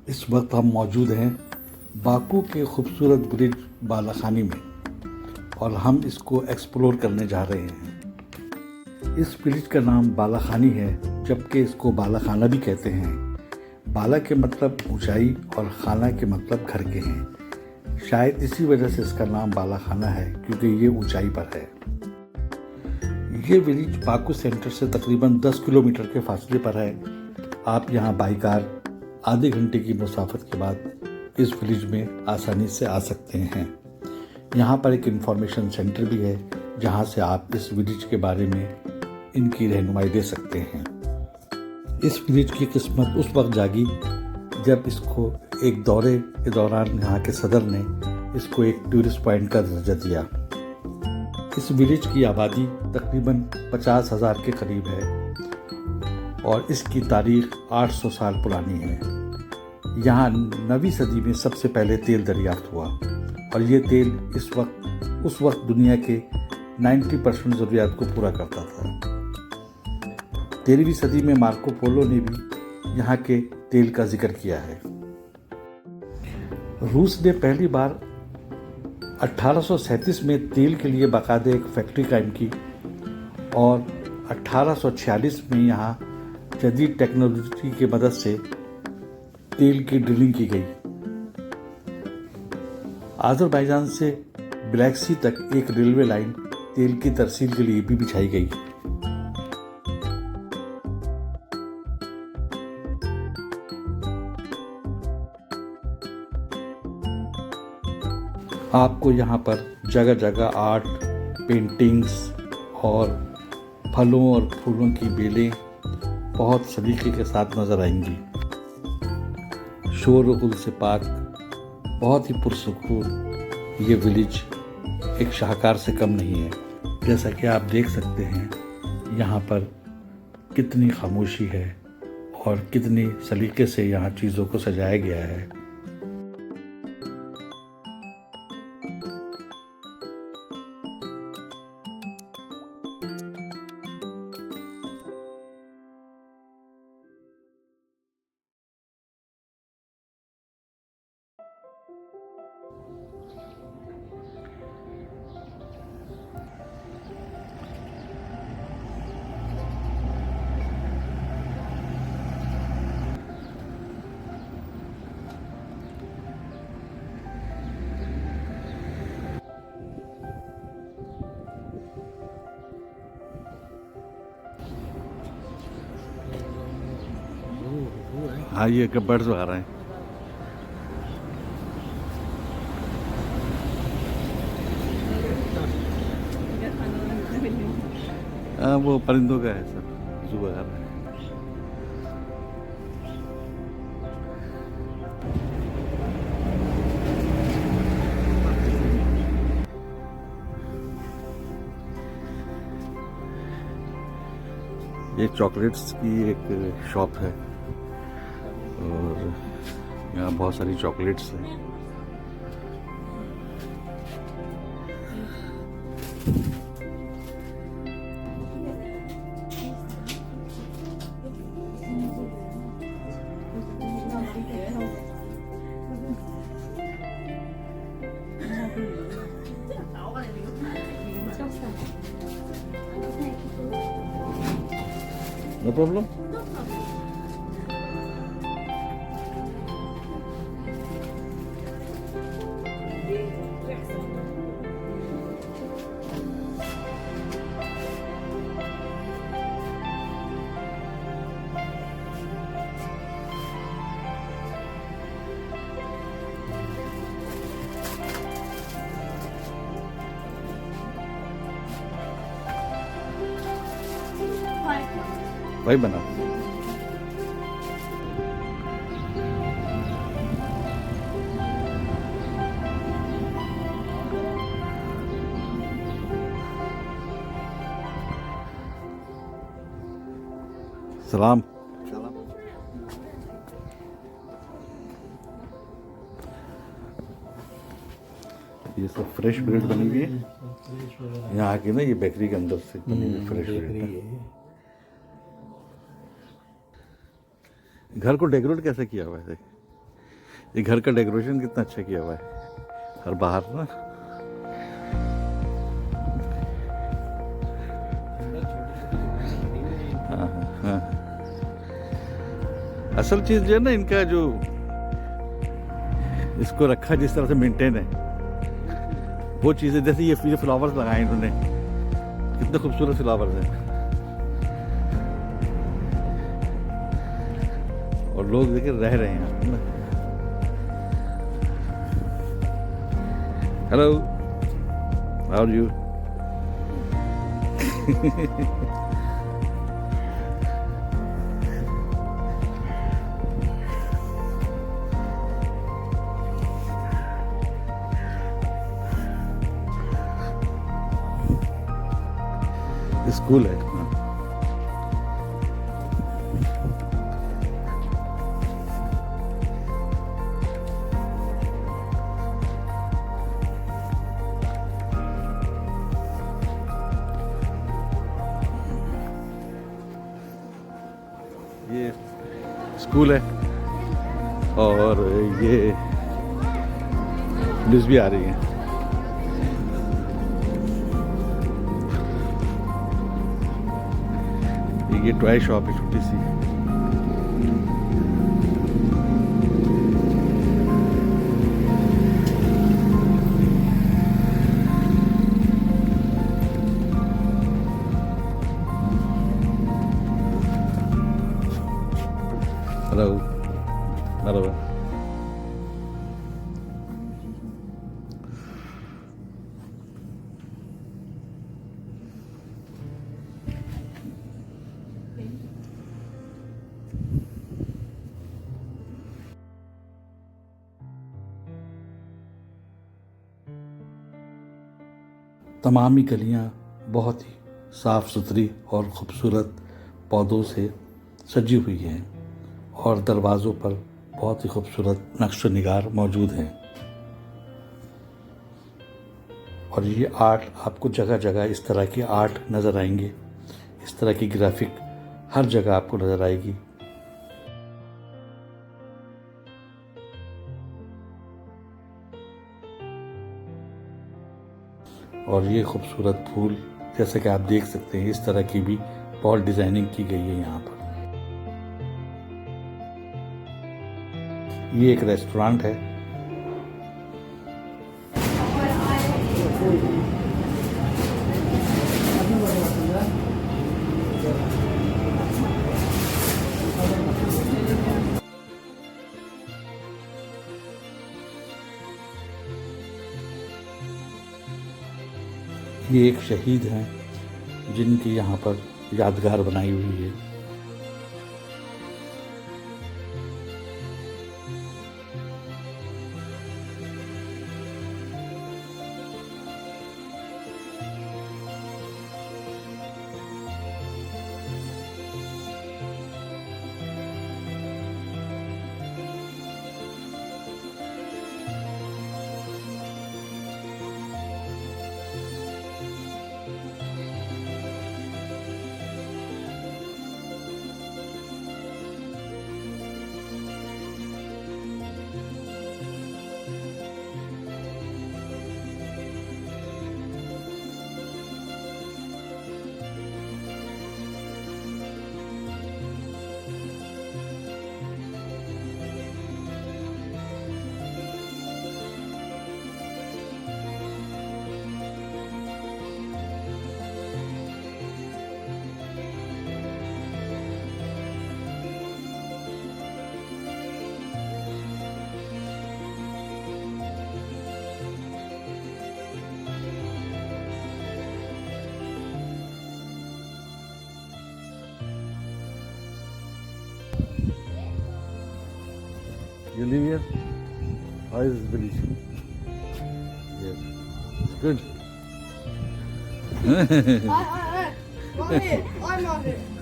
इस वक्त हम मौजूद हैं बाकू के खूबसूरत ब्रिज बालाखानी में और हम इसको एक्सप्लोर करने जा रहे हैं। इस ब्रिज का नाम बालाखानी है, जबकि इसको बालाखाना भी कहते हैं। बाला के मतलब ऊंचाई और खाना के मतलब घर के हैं। शायद इसी वजह से इसका नाम बालाखाना है, क्योंकि ये ऊंचाई पर है। ये ब्रिज बाकू सेंटर से तकरीबन 10 किलोमीटर के फासले पर है। आप यहाँ बाई कार आधे घंटे की मुसाफत के बाद इस ब्रिज में आसानी से आ सकते हैं। यहाँ पर एक इंफॉर्मेशन सेंटर भी है, जहाँ से आप इस ब्रिज के बारे में इनकी रहनुमाई दे सकते हैं। इस ब्रिज की किस्मत उस वक्त जागी जब इसको एक दौरे के दौरान यहाँ के सदर ने इसको एक टूरिस्ट पॉइंट का दर्जा दिया। इस ब्रिज की आबादी तकरीबन 50,000 के करीब है और इसकी तारीख 800 साल पुरानी है। यहाँ 9वीं सदी में सबसे पहले तेल दरियाफ्त हुआ और ये तेल उस वक्त दुनिया के 90% ज़रूरियात को पूरा करता था। 13वीं सदी में मार्को पोलो ने भी यहाँ के तेल का जिक्र किया है। रूस ने पहली बार 1837 में तेल के लिए बाकायदा एक फैक्ट्री कायम की और 1846 में यहाँ जदीद टेक्नोलॉजी की मदद से तेल की ड्रिलिंग की गई। आज़रबाईजान से ब्लैक सी तक एक रेलवे लाइन तेल की तरसील के लिए भी बिछाई गई। आपको यहाँ पर जगह जगह आर्ट, पेंटिंग्स और फलों और फूलों की बेलें बहुत सलीके के साथ नज़र आएंगी। शोर-गुल से पाक, बहुत ही पुरसुकून ये विलेज एक शाहकार से कम नहीं है। जैसा कि आप देख सकते हैं यहाँ पर कितनी खामोशी है और कितनी सलीके से यहाँ चीज़ों को सजाया गया है। हाँ, ये बर्ड्स आ रहे हैं। हाँ, वो परिंदों का है सर, जू वगैरह है। ये चॉकलेट्स की एक शॉप है और यहाँ बहुत सारी चॉकलेट्स हैं। No problem? भाई बना सलाम। ये सब फ्रेश ब्रेड बनी हुई है यहाँ आके ना, ये बेकरी के अंदर से बनी हुई फ्रेश ब्रेड है। घर को डेकोरेट कैसे किया हुआ है? ये घर का डेकोरेशन कितना अच्छा किया हुआ है हर बाहर ना। हाँ हाँ, असल चीज जो है ना इनका जो इसको रखा जिस तरह से मेंटेन है वो चीजें, जैसे ये फ्लावर्स लगाए इन्होंने, कितने खूबसूरत फ्लावर्स हैं और लोग देखिए रह रहे हैं यहाँ। Hello, how are you? School है। ये स्कूल है और ये पुलिस भी आ रही है। ये टॉय शॉप है छोटी सी। Hello, hello. तमाम ही गलियाँ बहुत ही साफ़ सुथरी और ख़ूबसूरत पौधों से सजी हुई हैं और दरवाज़ों पर बहुत ही खूबसूरत नक्श निगार मौजूद हैं। और ये आर्ट आपको जगह जगह इस तरह की आर्ट नज़र आएंगे, इस तरह की ग्राफिक हर जगह आपको नज़र आएगी। और ये खूबसूरत फूल जैसे कि आप देख सकते हैं, इस तरह की भी बहुत डिज़ाइनिंग की गई है यहाँ पर। ये एक रेस्टोरेंट है। ये एक शहीद हैं जिनकी यहाँ पर यादगार बनाई हुई है। You live here? How is this village? Yes. It's good. I'm on it.